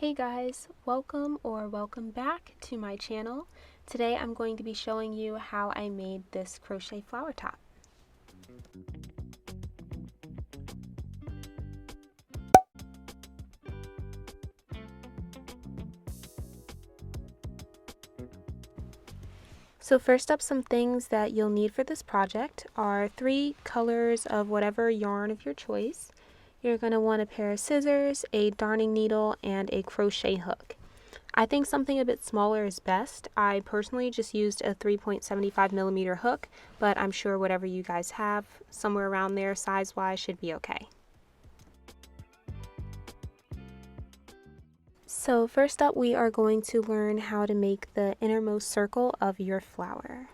Hey guys, welcome or welcome back to my channel. Today I'm going to be showing you how I made this crochet flower top. So first up, some things that you'll need for this project are 3 colors of whatever yarn of your choice. You're going to want a pair of scissors, a darning needle, and a crochet hook. I think something a bit smaller is best. I personally just used a 3.75mm hook, but I'm sure whatever you guys have, somewhere around there size-wise, should be okay. So first up, we are going to learn how to make the innermost circle of your flower.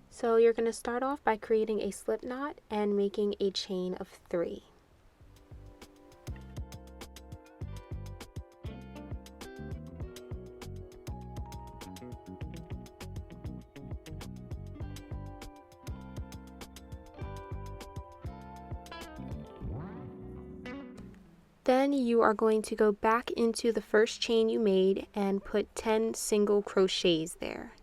So you're going to start off by creating a slip knot and making a chain of 3. Then you are going to go back into the first chain you made and put 10 single crochets there.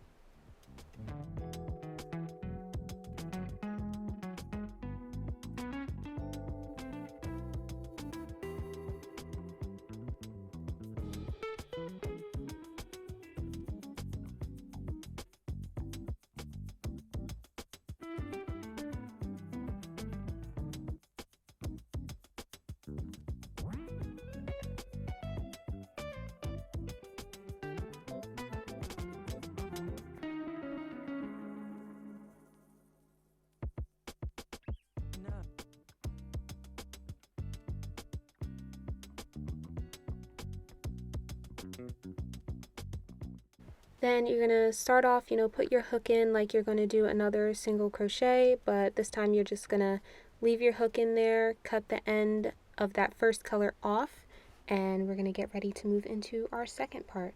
Then you're going to start off, put your hook in like you're going to do another single crochet, but this time you're just going to leave your hook in there, cut the end of that first color off, and we're going to get ready to move into our second part.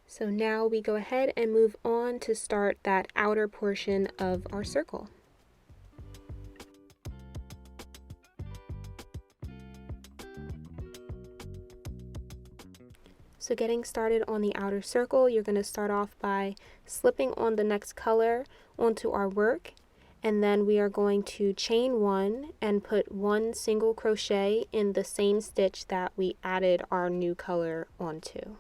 So now we go ahead and move on to start that outer portion of our circle. So getting started on the outer circle, you're going to start off by slipping on the next color onto our work, and then we are going to chain 1 and put 1 single crochet in the same stitch that we added our new color onto.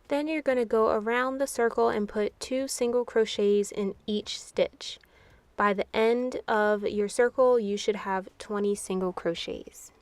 Then you're going to go around the circle and put 2 single crochets in each stitch. By the end of your circle, you should have 20 single crochets.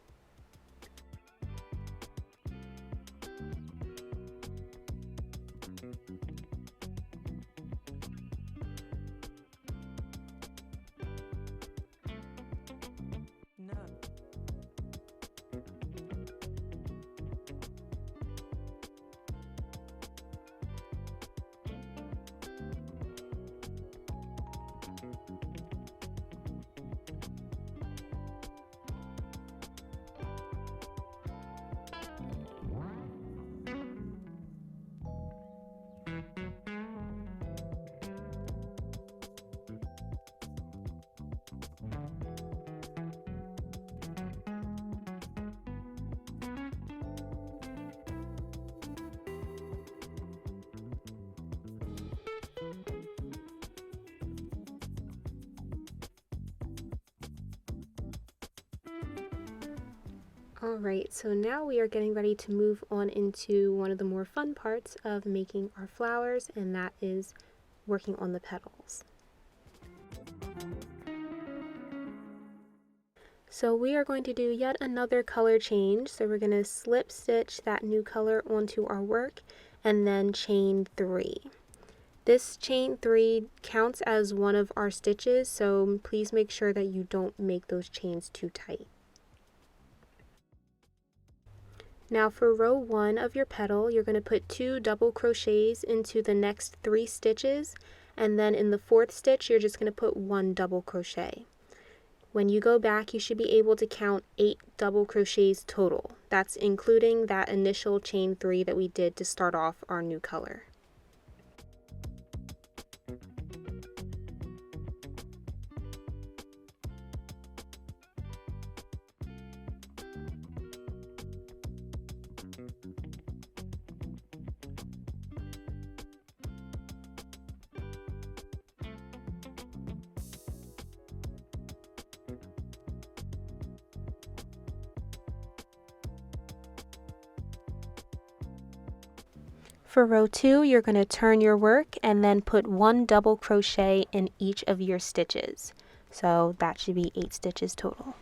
Alright, so now we are getting ready to move on into one of the more fun parts of making our flowers, and that is working on the petals. So we are going to do yet another color change. So we're going to slip stitch that new color onto our work and then chain 3. This chain 3 counts as one of our stitches, so please make sure that you don't make those chains too tight. Now for row 1 of your petal, you're going to put 2 double crochets into the next 3 stitches, and then in the 4th stitch you're just going to put 1 double crochet. When you go back, you should be able to count 8 double crochets total. That's including that initial chain 3 that we did to start off our new color. For row 2, you're going to turn your work and then put 1 double crochet in each of your stitches. So that should be 8 stitches total.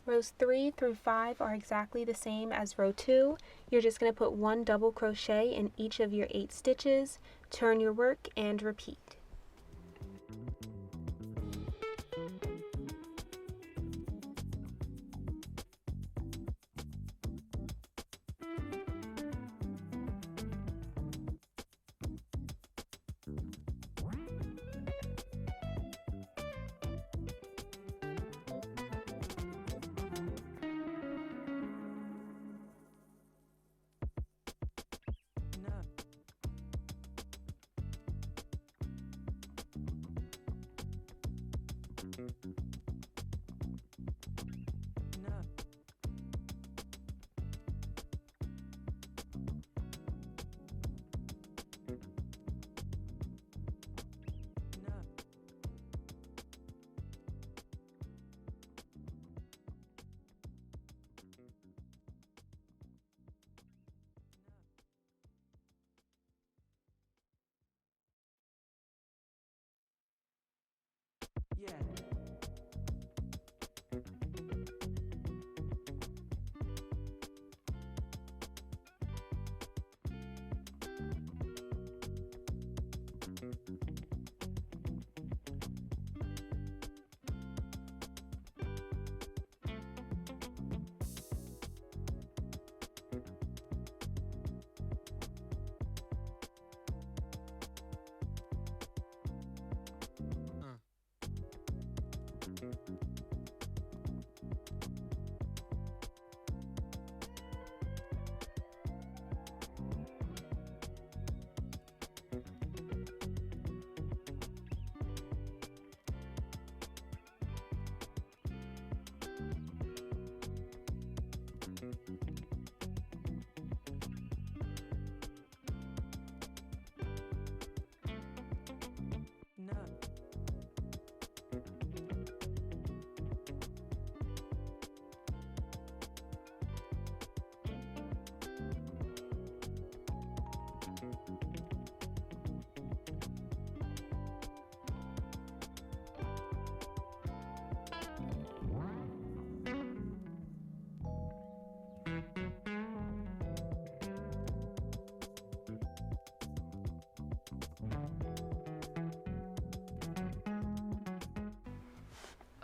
Rows 3 through 5 are exactly the same as row 2. You're just going to put 1 double crochet in each of your 8 stitches, turn your work, and repeat. Yeah.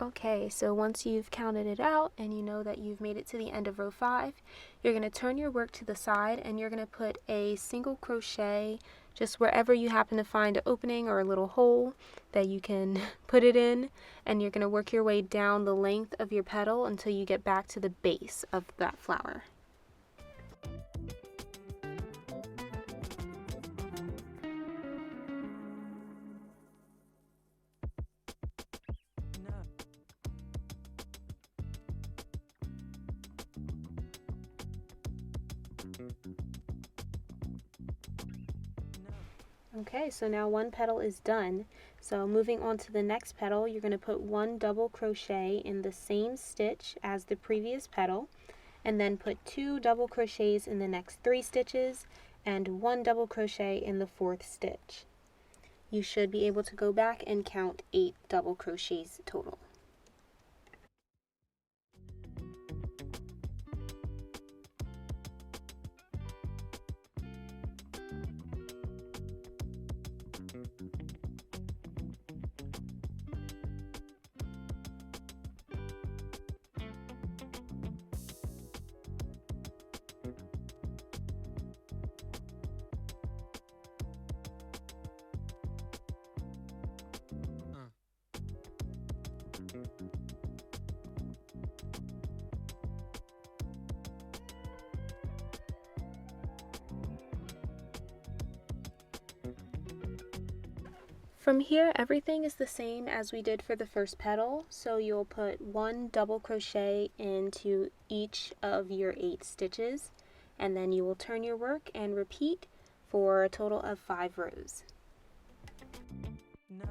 Okay, so once you've counted it out and you know that you've made it to the end of row 5, you're going to turn your work to the side and you're going to put a single crochet just wherever you happen to find an opening or a little hole that you can put it in, and you're going to work your way down the length of your petal until you get back to the base of that flower. Okay, so now one petal is done. So moving on to the next petal, you're going to put one double crochet in the same stitch as the previous petal, and then put 2 double crochets in the next 3 stitches and 1 double crochet in the 4th stitch. You should be able to go back and count 8 double crochets total. From here, everything is the same as we did for the first petal, so you'll put 1 double crochet into each of your 8 stitches, and then you will turn your work and repeat for a total of 5 rows. No.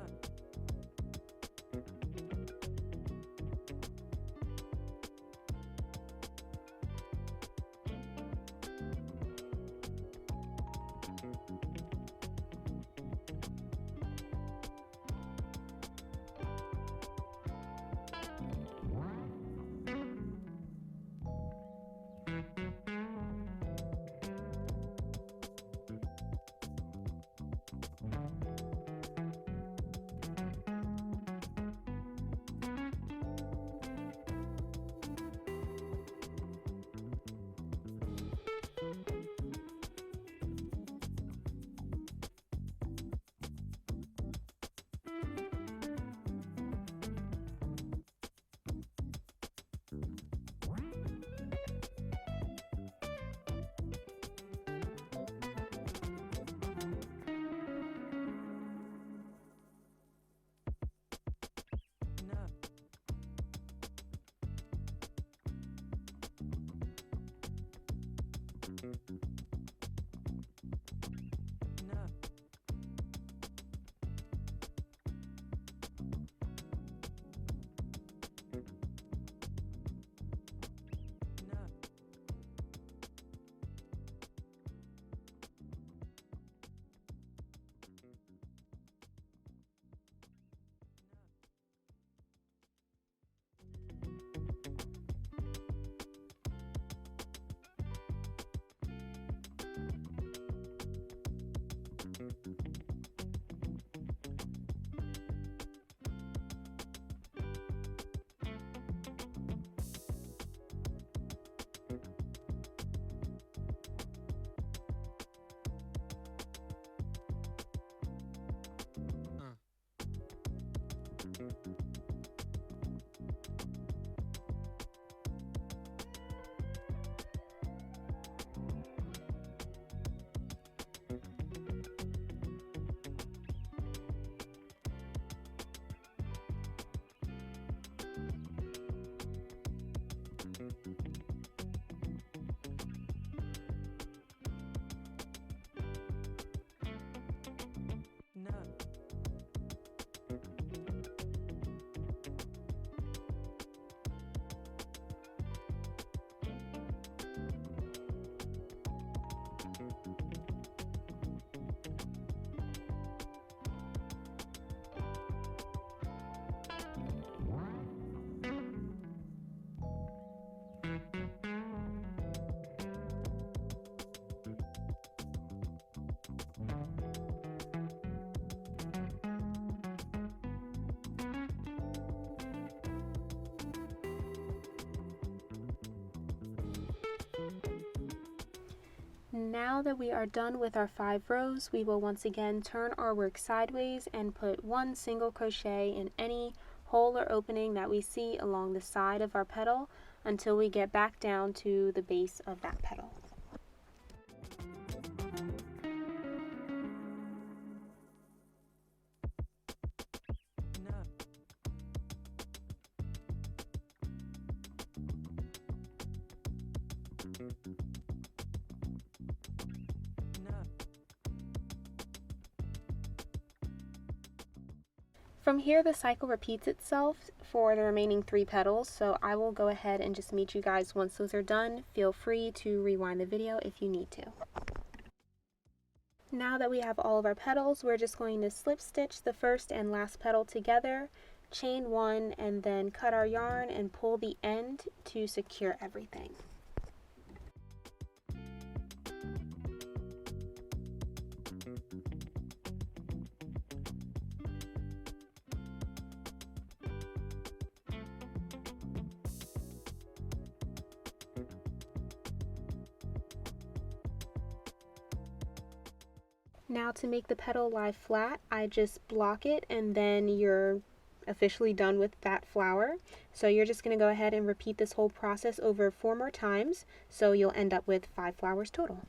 Now that we are done with our 5 rows, we will once again turn our work sideways and put 1 single crochet in any hole or opening that we see along the side of our petal until we get back down to the base of that petal. From here, the cycle repeats itself for the remaining 3 petals, so I will go ahead and just meet you guys once those are done. Feel free to rewind the video if you need to. Now that we have all of our petals, we're just going to slip stitch the first and last petal together, chain 1, and then cut our yarn and pull the end to secure everything. Now to make the petal lie flat, I just block it and then you're officially done with that flower. So you're just going to go ahead and repeat this whole process over 4 more times, so you'll end up with 5 flowers total.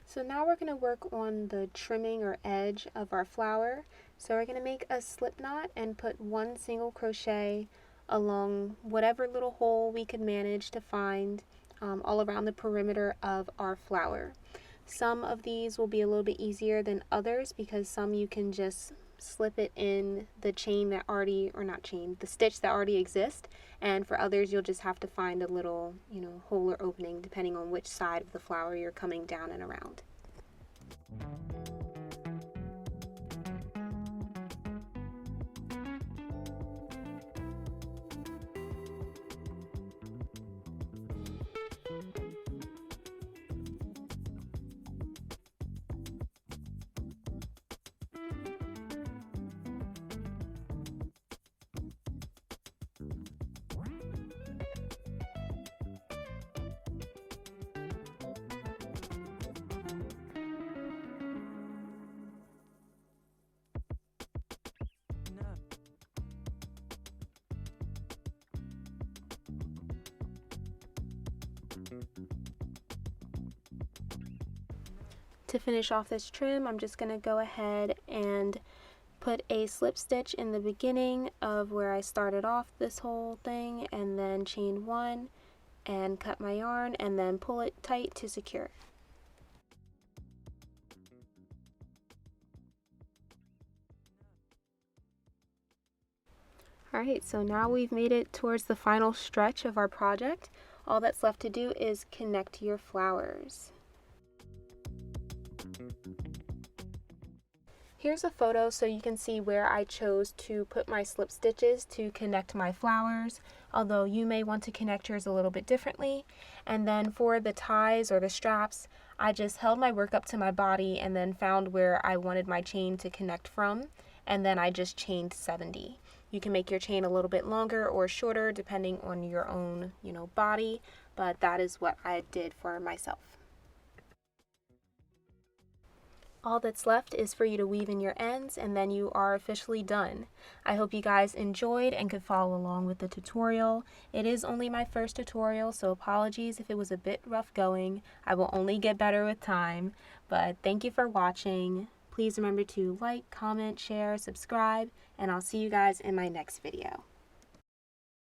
So now we're going to work on the trimming or edge of our flower. So we're going to make a slip knot and put 1 single crochet along whatever little hole we could manage to find all around the perimeter of our flower. Some of these will be a little bit easier than others because some you can just slip it in the chain that already, or not chain, the stitch that already exists, and for others you'll just have to find a little, hole or opening depending on which side of the flower you're coming down and around. To finish off this trim, I'm just going to go ahead and put a slip stitch in the beginning of where I started off this whole thing, and then chain 1 and cut my yarn and then pull it tight to secure. Alright, so now we've made it towards the final stretch of our project. All that's left to do is connect your flowers. Here's a photo so you can see where I chose to put my slip stitches to connect my flowers, although you may want to connect yours a little bit differently. And then for the ties or the straps, I just held my work up to my body and then found where I wanted my chain to connect from, and then I just chained 70. You can make your chain a little bit longer or shorter depending on your own, body, but that is what I did for myself. All that's left is for you to weave in your ends, and then you are officially done. I hope you guys enjoyed and could follow along with the tutorial. It is only my first tutorial, so apologies if it was a bit rough going. I will only get better with time, but thank you for watching. Please remember to like, comment, share, subscribe, and I'll see you guys in my next video.